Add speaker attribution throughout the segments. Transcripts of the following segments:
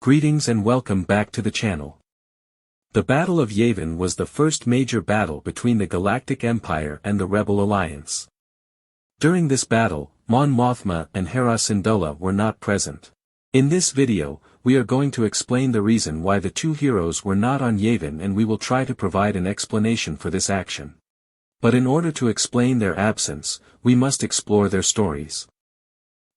Speaker 1: Greetings and welcome back to the channel. The Battle of Yavin was the first major battle between the Galactic Empire and the Rebel Alliance. During this battle, Mon Mothma and Hera Syndulla were not present. In this video, we are going to explain the reason why the two heroes were not on Yavin, and we will try to provide an explanation for this action. But in order to explain their absence, we must explore their stories.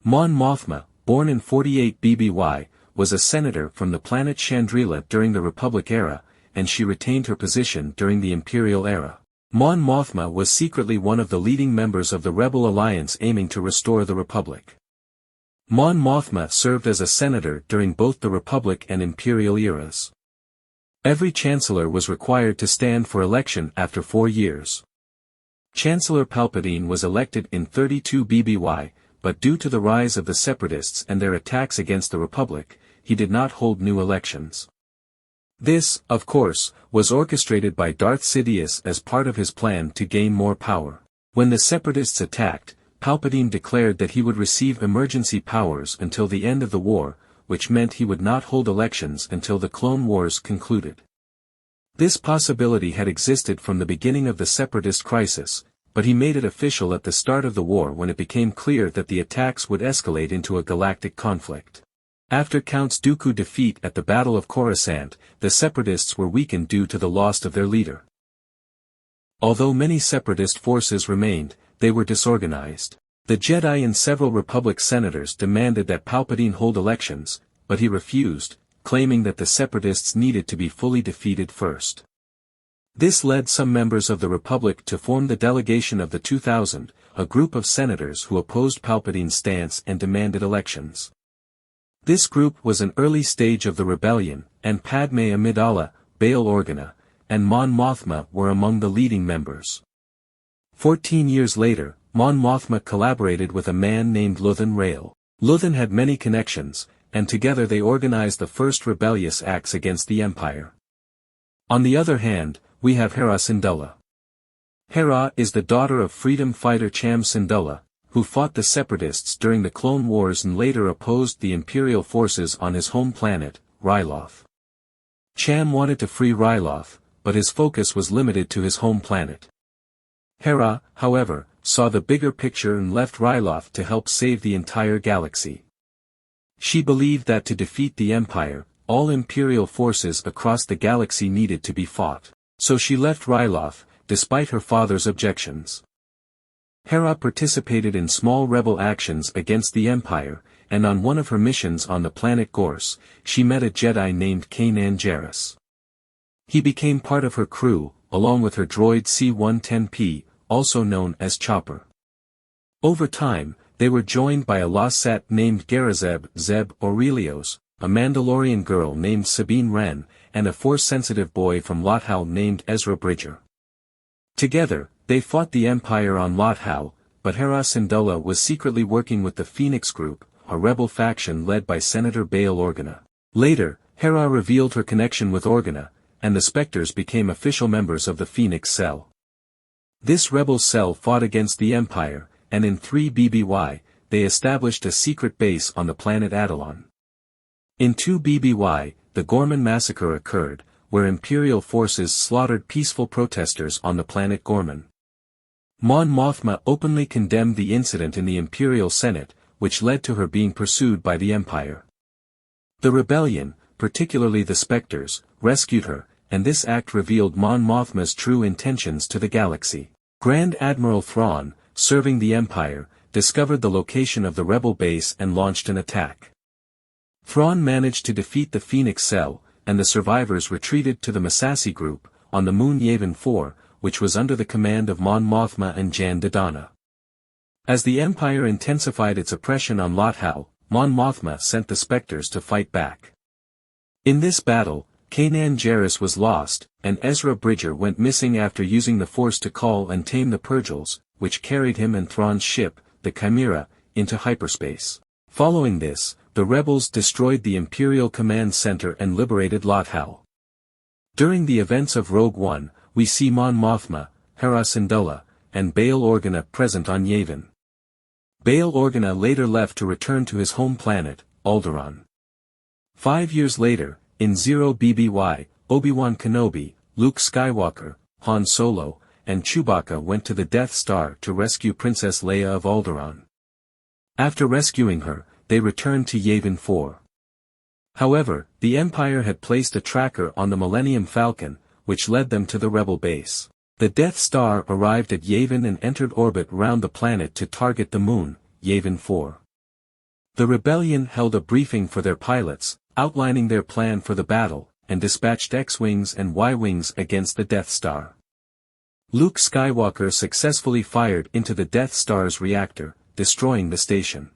Speaker 1: Mon Mothma, born in 48 BBY, was a senator from the planet Syndulla during the Republic era, and she retained her position during the Imperial era. Mon Mothma was secretly one of the leading members of the Rebel Alliance aiming to restore the Republic. Mon Mothma served as a senator during both the Republic and Imperial eras. Every chancellor was required to stand for election after 4 years. Chancellor Palpatine was elected in 32 BBY, but due to the rise of the Separatists and their attacks against the Republic, he did not hold new elections. This, of course, was orchestrated by Darth Sidious as part of his plan to gain more power. When the Separatists attacked, Palpatine declared that he would receive emergency powers until the end of the war, which meant he would not hold elections until the Clone Wars concluded. This possibility had existed from the beginning of the Separatist crisis, but he made it official at the start of the war when it became clear that the attacks would escalate into a galactic conflict. After Count Dooku's defeat at the Battle of Coruscant, the Separatists were weakened due to the loss of their leader. Although many Separatist forces remained, they were disorganized. The Jedi and several Republic senators demanded that Palpatine hold elections, but he refused, claiming that the Separatists needed to be fully defeated first. This led some members of the Republic to form the Delegation of the 2000, a group of senators who opposed Palpatine's stance and demanded elections. This group was an early stage of the rebellion, and Padme Amidala, Bail Organa, and Mon Mothma were among the leading members. 14 years later, Mon Mothma collaborated with a man named Luthen Rael. Luthen had many connections, and together they organized the first rebellious acts against the Empire. On the other hand, we have Hera Syndulla. Hera is the daughter of freedom fighter Cham Syndulla, who fought the Separatists during the Clone Wars and later opposed the Imperial forces on his home planet, Ryloth. Cham wanted to free Ryloth, but his focus was limited to his home planet. Hera, however, saw the bigger picture and left Ryloth to help save the entire galaxy. She believed that to defeat the Empire, all Imperial forces across the galaxy needed to be fought. So she left Ryloth, despite her father's objections. Hera participated in small rebel actions against the Empire, and on one of her missions on the planet Gorse, she met a Jedi named Kanan Jarrus. He became part of her crew, along with her droid C-110P, also known as Chopper. Over time, they were joined by a Lasat named Garazeb Zeb Aurelios, a Mandalorian girl named Sabine Wren, and a Force-sensitive boy from Lothal named Ezra Bridger. Together, they fought the Empire on Lothal, but Hera Syndulla was secretly working with the Phoenix Group, a rebel faction led by Senator Bail Organa. Later, Hera revealed her connection with Organa, and the Spectres became official members of the Phoenix Cell. This rebel cell fought against the Empire, and in 3 BBY, they established a secret base on the planet Atollon. In 2 BBY, the Gorman Massacre occurred, where Imperial forces slaughtered peaceful protesters on the planet Gorman. Mon Mothma openly condemned the incident in the Imperial Senate, which led to her being pursued by the Empire. The rebellion, particularly the Spectres, rescued her, and this act revealed Mon Mothma's true intentions to the galaxy. Grand Admiral Thrawn, serving the Empire, discovered the location of the rebel base and launched an attack. Thrawn managed to defeat the Phoenix Cell, and the survivors retreated to the Massassi Group, on the moon Yavin 4, which was under the command of Mon Mothma and Jan Dodonna. As the Empire intensified its oppression on Lothal, Mon Mothma sent the Spectres to fight back. In this battle, Kanan Jarrus was lost, and Ezra Bridger went missing after using the Force to call and tame the Purgils, which carried him and Thrawn's ship, the Chimera, into hyperspace. Following this, the rebels destroyed the Imperial Command Center and liberated Lothal. During the events of Rogue One, we see Mon Mothma, Hera Syndulla, and Bail Organa present on Yavin. Bail Organa later left to return to his home planet, Alderaan. 5 years later, in 0BBY, Obi-Wan Kenobi, Luke Skywalker, Han Solo, and Chewbacca went to the Death Star to rescue Princess Leia of Alderaan. After rescuing her, they returned to Yavin 4. However, the Empire had placed a tracker on the Millennium Falcon, which led them to the Rebel base. The Death Star arrived at Yavin and entered orbit round the planet to target the moon, Yavin 4. The rebellion held a briefing for their pilots, outlining their plan for the battle, and dispatched X-Wings and Y-Wings against the Death Star. Luke Skywalker successfully fired into the Death Star's reactor, destroying the station.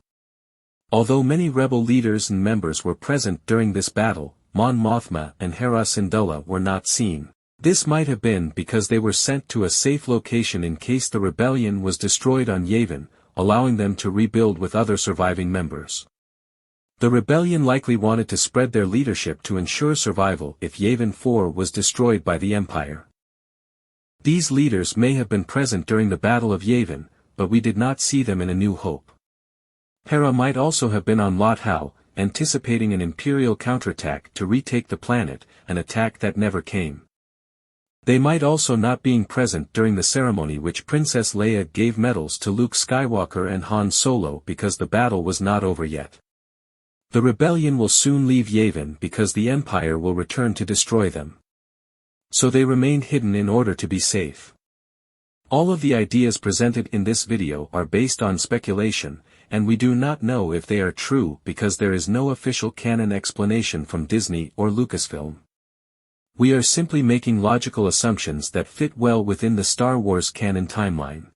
Speaker 1: Although many rebel leaders and members were present during this battle, Mon Mothma and Hera Syndulla were not seen. This might have been because they were sent to a safe location in case the rebellion was destroyed on Yavin, allowing them to rebuild with other surviving members. The rebellion likely wanted to spread their leadership to ensure survival if Yavin 4 was destroyed by the Empire. These leaders may have been present during the Battle of Yavin, but we did not see them in A New Hope. Hera might also have been on Lothal, anticipating an Imperial counterattack to retake the planet, an attack that never came. They might also not being present during the ceremony which Princess Leia gave medals to Luke Skywalker and Han Solo because the battle was not over yet. The rebellion will soon leave Yavin because the Empire will return to destroy them. So they remained hidden in order to be safe. All of the ideas presented in this video are based on speculation, and we do not know if they are true because there is no official canon explanation from Disney or Lucasfilm. We are simply making logical assumptions that fit well within the Star Wars canon timeline.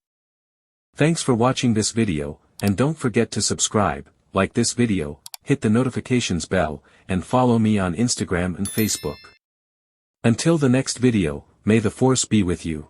Speaker 1: Thanks for watching this video, and don't forget to subscribe, like this video, hit the notifications bell, and follow me on Instagram and Facebook. Until the next video, may the Force be with you.